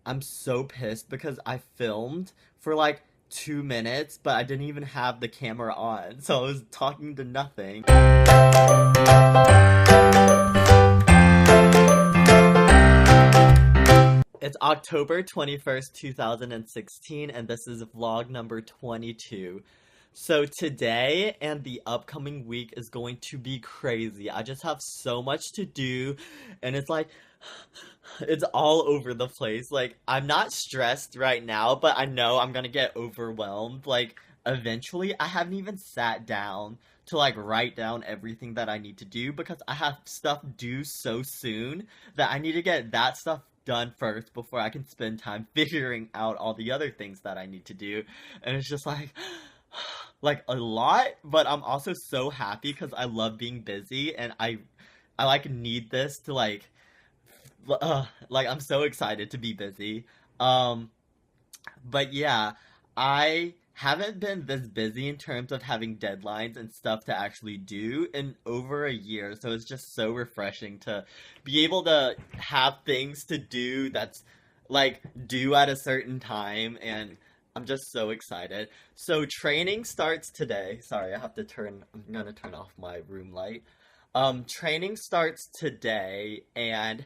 I'm so pissed because I filmed for like 2 minutes, but I didn't even have the camera on, so I was talking to nothing. It's October 21st, 2016, and this is vlog number 22. So today and the upcoming week is going to be crazy. I just have so much to do, and it's like, it's all over the place. Like, I'm not stressed right now, but I know I'm gonna get overwhelmed. Like, eventually, I haven't even sat down to like write down everything that I need to do because I have stuff due so soon that I need to get that stuff done first before I can spend time figuring out all the other things that I need to do. And it's just like a lot, but I'm also so happy because I love being busy and I like need this to like I'm so excited to be busy. Um, but yeah, I haven't been this busy in terms of having deadlines and stuff to actually do in over a year. So it's just so refreshing to be able to have things to do that's like due at a certain time, and I'm just so excited. So training starts today. Sorry, I'm gonna turn off my room light. Training starts today, and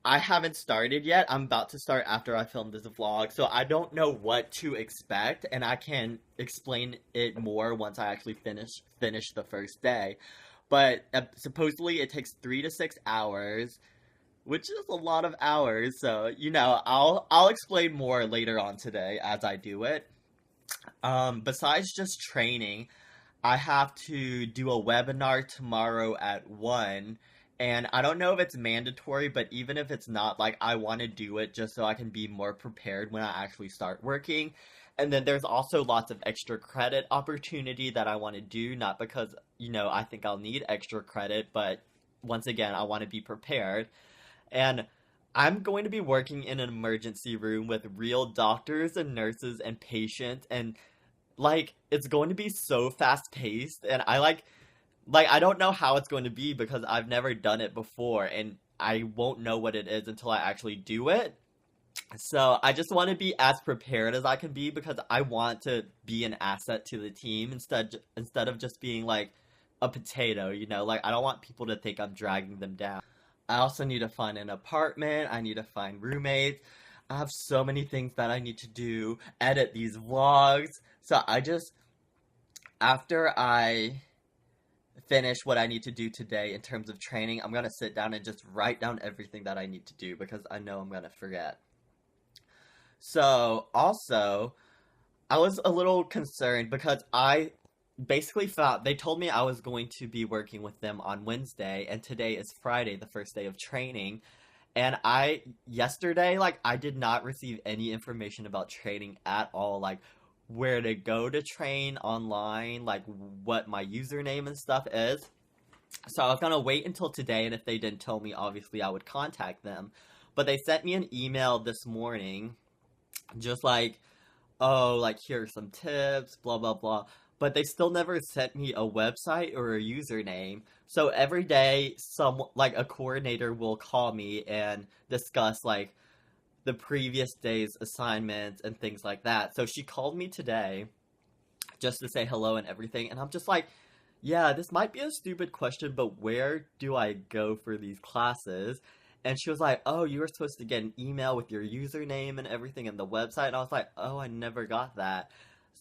I haven't started yet. I'm about to start after I film this vlog, so I don't know what to expect, and I can explain it more once I actually finish the first day. But supposedly it takes 3 to 6 hours, which is a lot of hours. So I'll explain more later on today as I do it. Besides just training, I have to do a webinar tomorrow at 1. And I don't know if it's mandatory, but even if it's not, like, I want to do it just so I can be more prepared when I actually start working. And then there's also lots of extra credit opportunity that I want to do, not because, I think I'll need extra credit, but once again, I want to be prepared. And I'm going to be working in an emergency room with real doctors and nurses and patients, and like it's going to be so fast paced, and I I don't know how it's going to be because I've never done it before, and I won't know what it is until I actually do it. So I just want to be as prepared as I can be because I want to be an asset to the team instead of just being like a potato, like I don't want people to think I'm dragging them down. I also need to find an apartment, I need to find roommates. I have so many things that I need to do, edit these vlogs. So I just after I finish what I need to do today in terms of training, I'm gonna sit down and just write down everything that I need to do because I know I'm gonna forget. So, also, I was a little concerned because I basically thought they told me I was going to be working with them on Wednesday, and today is Friday, the first day of training. And yesterday, like, I did not receive any information about training at all. Like, where to go to train online, like what my username and stuff is. So I was gonna wait until today, and if they didn't tell me, obviously I would contact them. But they sent me an email this morning, just like, oh, like here are some tips, blah blah blah. But they still never sent me a website or a username. So every day, like a coordinator will call me and discuss like the previous day's assignments and things like that. So she called me today just to say hello and everything, and I'm just like, yeah, this might be a stupid question, but where do I go for these classes? And she was like, oh, you were supposed to get an email with your username and everything and the website. And I was like, oh, I never got that.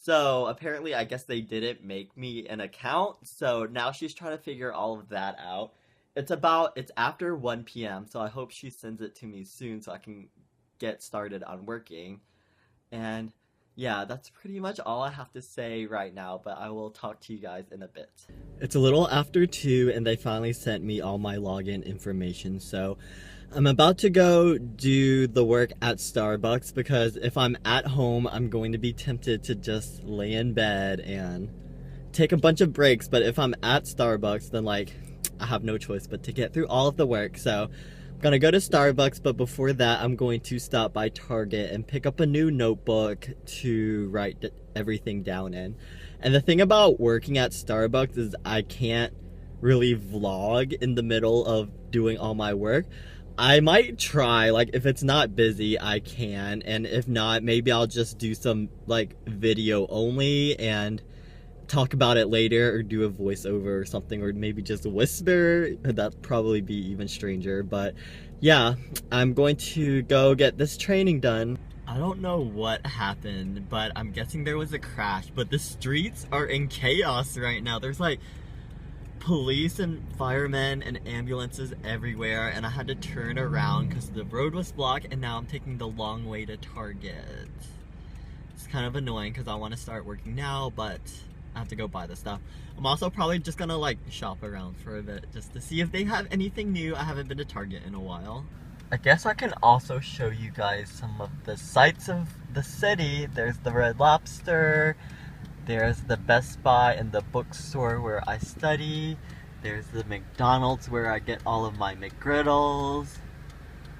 So apparently, I guess they didn't make me an account. So now she's trying to figure all of that out. It's after 1 p.m. So I hope she sends it to me soon so I can get started on working. And yeah, that's pretty much all I have to say right now, but I will talk to you guys in a bit. It's a little after 2, and they finally sent me all my login information, so I'm about to go do the work at Starbucks because if I'm at home, I'm going to be tempted to just lay in bed and take a bunch of breaks, but if I'm at Starbucks, then like, I have no choice but to get through all of the work, so I'm gonna go to Starbucks, but before that, I'm going to stop by Target and pick up a new notebook to write everything down in. And the thing about working at Starbucks is I can't really vlog in the middle of doing all my work, I might try, like, if it's not busy, I can, and if not, maybe I'll just do some, like, video only and talk about it later, or do a voiceover or something, or maybe just whisper. That'd probably be even stranger, but yeah, I'm going to go get this training done. I don't know what happened, but I'm guessing there was a crash, but the streets are in chaos right now. There's like police and firemen and ambulances everywhere, and I had to turn around because the road was blocked, and now I'm taking the long way to Target. It's kind of annoying because I want to start working now, but I have to go buy the stuff. I'm also probably just gonna like shop around for a bit just to see if they have anything new. I haven't been to Target in a while. I guess I can also show you guys some of the sights of the city. There's the Red Lobster. There's the Best Buy and the bookstore where I study. There's the McDonald's where I get all of my McGriddles.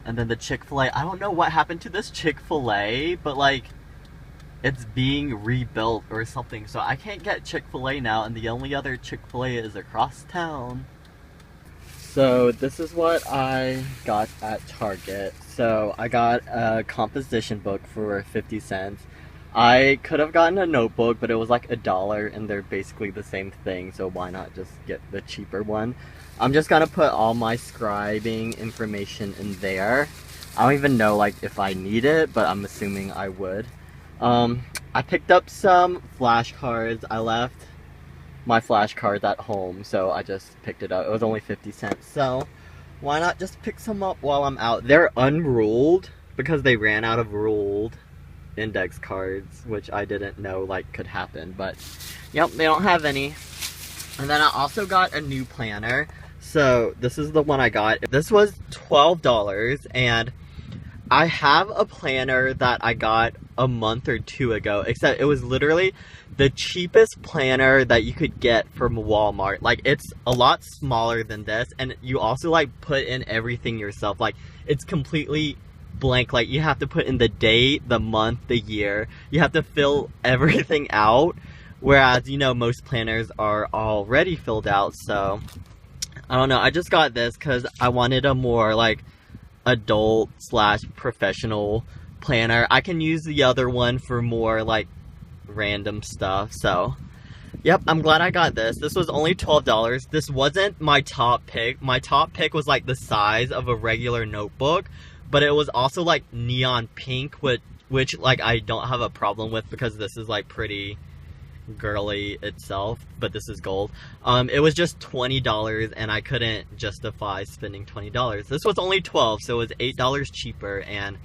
And then the Chick-fil-A. I don't know what happened to this Chick-fil-A, but like, it's being rebuilt or something. So I can't get Chick-fil-A now, and the only other Chick-fil-A is across town. So this is what I got at Target. So I got a composition book for 50 cents. I could have gotten a notebook, but it was like $1, and they're basically the same thing, so why not just get the cheaper one? I'm just gonna put all my scribing information in there. I don't even know like if I need it, but I'm assuming I would. I picked up some flashcards. I left my flashcards at home, so I just picked it up. It was only 50 cents, so why not just pick some up while I'm out? They're unruled because they ran out of ruled index cards, which I didn't know like could happen, but yep, they don't have any. And then I also got a new planner. So this is the one I got. This was $12, and I have a planner that I got a month or two ago, except it was literally the cheapest planner that you could get from Walmart. Like, it's a lot smaller than this, and you also like put in everything yourself. Like, it's completely blank. Like, you have to put in the date, the month, the year. You have to fill everything out, whereas, you know, most planners are already filled out. So I don't know, I just got this because I wanted a more like adult slash professional planner. I can use the other one for more like random stuff. So yep, I'm glad I got this. This was only $12. This wasn't my top pick. My top pick was like the size of a regular notebook, but it was also like neon pink, which like I don't have a problem with because this is like pretty girly itself, but this is gold. It was just $20, and I couldn't justify spending $20. This was only $12, so it was $8 cheaper, and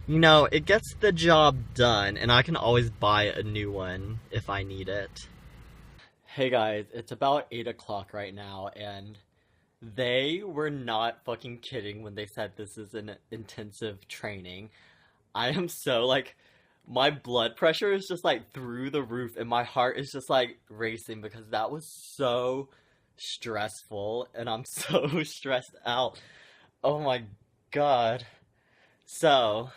you know, it gets the job done, and I can always buy a new one if I need it. Hey guys, it's about 8 o'clock right now, and they were not fucking kidding when they said this is an intensive training. I am so like, my blood pressure is just like through the roof, and my heart is just like racing because that was so stressful, and I'm so stressed out. Oh my god. So,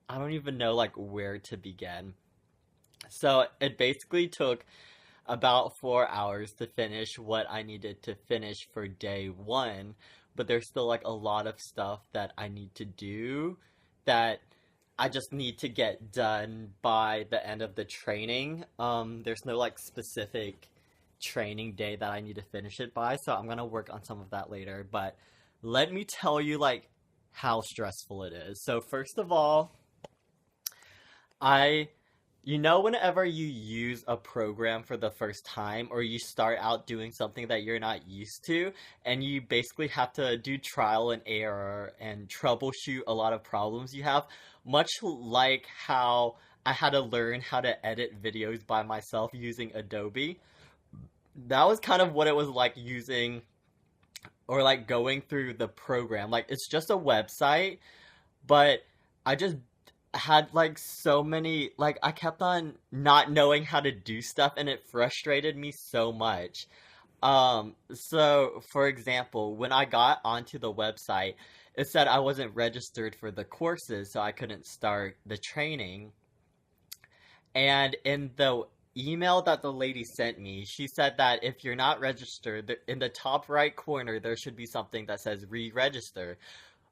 I don't even know like where to begin. So, it basically took about 4 hours to finish what I needed to finish for day one, but there's still like a lot of stuff that I need to do that I just need to get done by the end of the training. There's no like specific training day that I need to finish it by, so I'm gonna work on some of that later. But let me tell you like how stressful it is. So first of all, you know, whenever you use a program for the first time, or you start out doing something that you're not used to, and you basically have to do trial and error and troubleshoot a lot of problems you have, much like how I had to learn how to edit videos by myself using Adobe. That was kind of what it was like using, or like going through the program. Like, it's just a website, but I just had like so many, like, I kept on not knowing how to do stuff, and it frustrated me so much. So for example, when I got onto the website, it said I wasn't registered for the courses, so I couldn't start the training. And in the email that the lady sent me, she said that if you're not registered, in the top right corner there should be something that says re-register.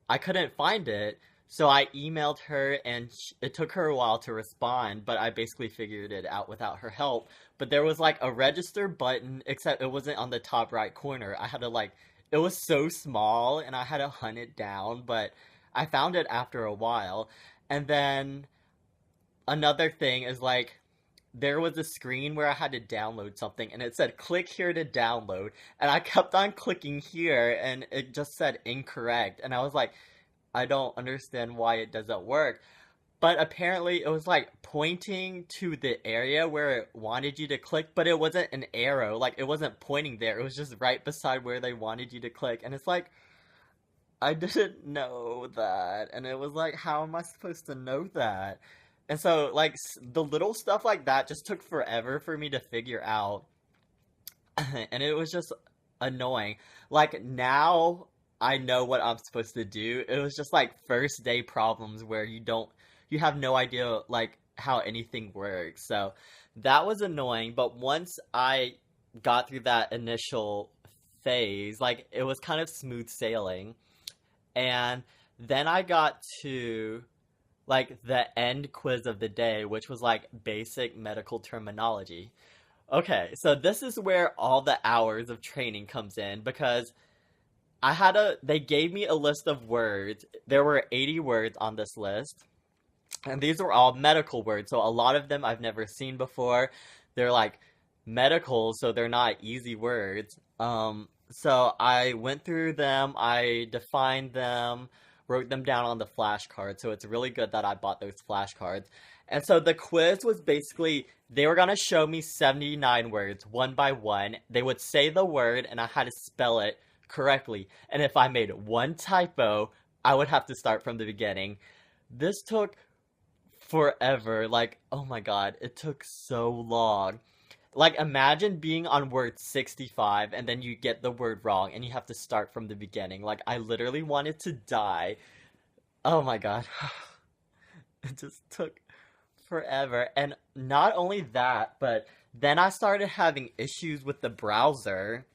I couldn't find it. So I emailed her and it took her a while to respond, but I basically figured it out without her help. But there was like a register button, except it wasn't on the top right corner. I had to like, it was so small and I had to hunt it down, but I found it after a while. And then another thing is like, there was a screen where I had to download something and it said click here to download, and I kept on clicking here and it just said incorrect, and I was like, I don't understand why it doesn't work. But apparently it was like pointing to the area where it wanted you to click, but it wasn't an arrow, like it wasn't pointing there, it was just right beside where they wanted you to click, and it's like, I didn't know that. And it was like, how am I supposed to know that? And so, like, the little stuff like that just took forever for me to figure out. And it was just annoying. Like, now I know what I'm supposed to do. It was just like first day problems where you have no idea, like, how anything works. So that was annoying. But once I got through that initial phase, like, it was kind of smooth sailing. And then I got to like the end quiz of the day, which was like basic medical terminology. Okay, so this is where all the hours of training comes in because they gave me a list of words. There were 80 words on this list, and these were all medical words. So a lot of them I've never seen before. They're like medical, so they're not easy words. So I went through them, I defined them, wrote them down on the flashcard. So it's really good that I bought those flashcards. And so the quiz was basically they were gonna show me 79 words one by one. They would say the word and I had to spell it correctly. And if I made one typo, I would have to start from the beginning. This took forever. Like, oh my god, it took so long. Like, imagine being on word 65 and then you get the word wrong and you have to start from the beginning. Like, I literally wanted to die. Oh my god. It just took forever. And not only that, but then I started having issues with the browser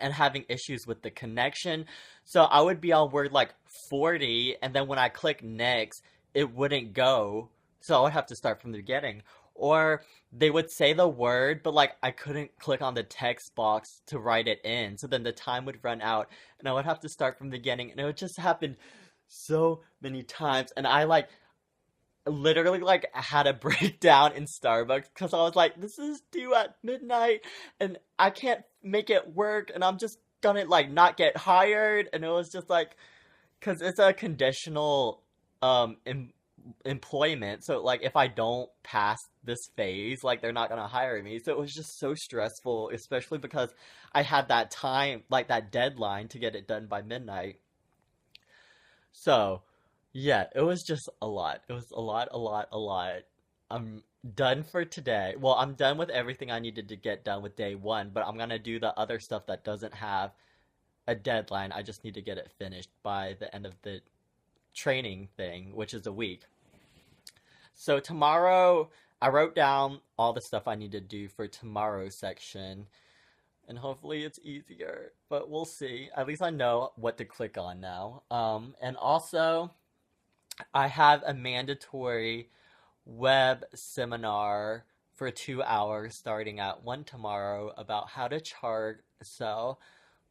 and having issues with the connection. So I would be on word like 40, and then when I click next, it wouldn't go. So I would have to start from the beginning. Or they would say the word, but like I couldn't click on the text box to write it in. So then the time would run out, and I would have to start from the beginning. And it would just happen so many times. And I like literally like had a breakdown in Starbucks because I was like, this is due at midnight and I can't make it work and I'm just gonna like not get hired. And it was just like, because it's a conditional employment, so like if I don't pass this phase, like they're not gonna hire me. So it was just so stressful, especially because I had that time, like that deadline to get it done by midnight. So, yeah, it was just a lot. It was a lot, a lot, a lot. I'm done for today. Well, I'm done with everything I needed to get done with day one, but I'm gonna do the other stuff that doesn't have a deadline. I just need to get it finished by the end of the training thing, which is a week. So tomorrow, I wrote down all the stuff I need to do for tomorrow's section, and hopefully it's easier, but we'll see. At least I know what to click on now. And also, I have a mandatory web seminar for 2 hours starting at 1 tomorrow about how to chart. So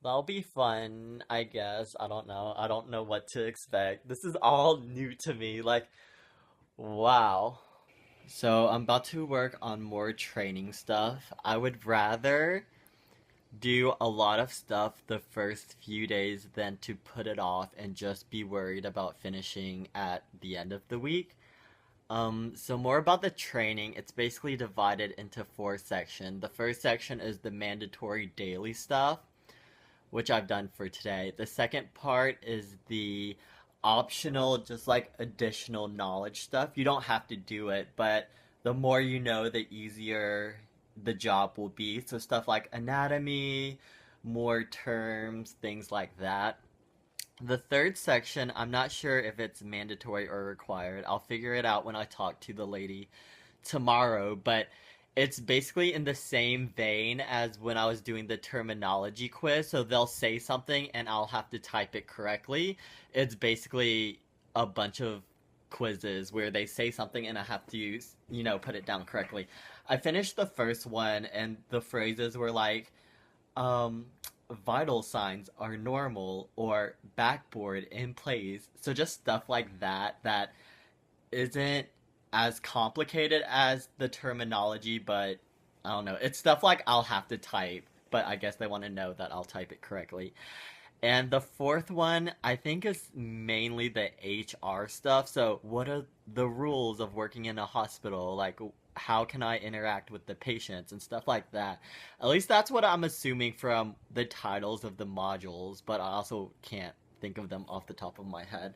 that'll be fun, I guess. I don't know. I don't know what to expect. This is all new to me. Like, wow. So I'm about to work on more training stuff. I would rather do a lot of stuff the first few days than to put it off and just be worried about finishing at the end of the week. So more about the training. It's basically divided into four sections. The first section is the mandatory daily stuff, which I've done for today. The second part is the optional, just like additional knowledge stuff. You don't have to do it, but the more you know, the easier the job will be. So stuff like anatomy, more terms, things like that. The third section, I'm not sure if it's mandatory or required. I'll figure it out when I talk to the lady tomorrow, but It's basically in the same vein as when I was doing the terminology quiz. So they'll say something and I'll have to type it correctly. It's basically a bunch of quizzes where they say something and I have to, put it down correctly. I finished the first one and the phrases were like, um, vital signs are normal or backboard in place. So just stuff like that that isn't as complicated as the terminology, but I don't know. It's stuff like I'll have to type, but I guess they want to know that I'll type it correctly. And the fourth one, I think, is mainly the HR stuff. So, what are the rules of working in a hospital? Like, how can I interact with the patients and stuff like that? At least that's what I'm assuming from the titles of the modules, but I also can't think of them off the top of my head.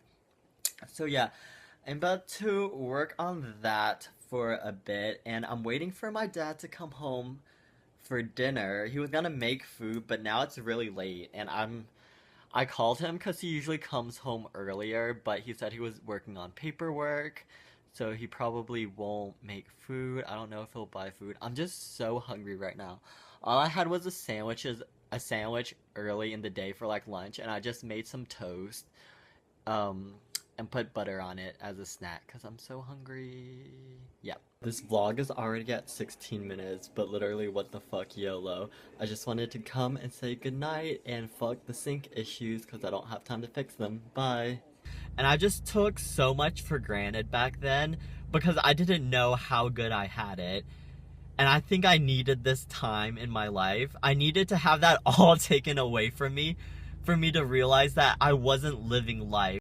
So, yeah, I'm about to work on that for a bit, and I'm waiting for my dad to come home for dinner. He was gonna make food, but now it's really late, and I called him because he usually comes home earlier, but he said he was working on paperwork, so he probably won't make food. I don't know if he'll buy food. I'm just so hungry right now. All I had was a sandwich early in the day for like lunch, and I just made some toast, um, and put butter on it as a snack because I'm so hungry. Yeah. This vlog is already at 16 minutes, but literally, what the fuck, YOLO. I just wanted to come and say goodnight and fuck the sync issues because I don't have time to fix them. Bye. And I just took so much for granted back then because I didn't know how good I had it. And I think I needed this time in my life. I needed to have that all taken away from me for me to realize that I wasn't living life.